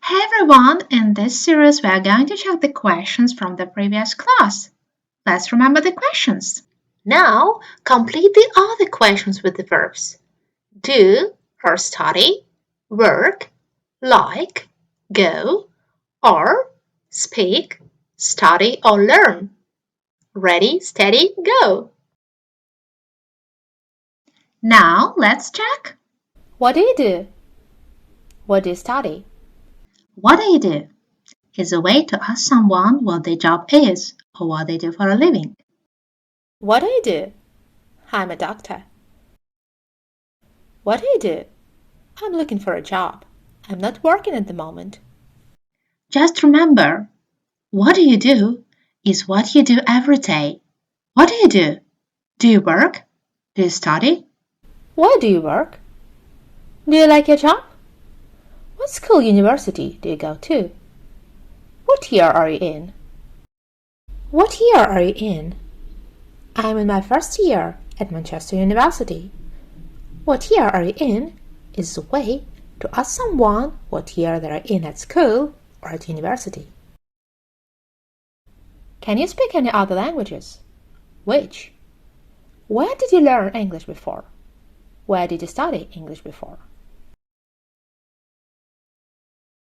Hey everyone, in this series we are going to check the questions from the previous class. Let's remember the questions. Now, complete the other questions with the verbs do or study, work, like, go, or speak, study or learn. Ready, steady, go! Now, let's check. What do you do? What do you study? What do you do? Is a way to ask someone what their job is or what they do for a living. What do you do? I'm a doctor. What do you do? I'm looking for a job. I'm not working at the moment. Just remember, what do you do is what you do every day. What do you do? Do you work? Do you study? Where do you work? Do you like your job? What school university do you go to? What year are you in? What year are you in? I'm in my first year at Manchester University. What year are you in is a way to ask someone what year they are in at school or at university. Can you speak any other languages? Which? Where did you learn English before? Where did you study English before?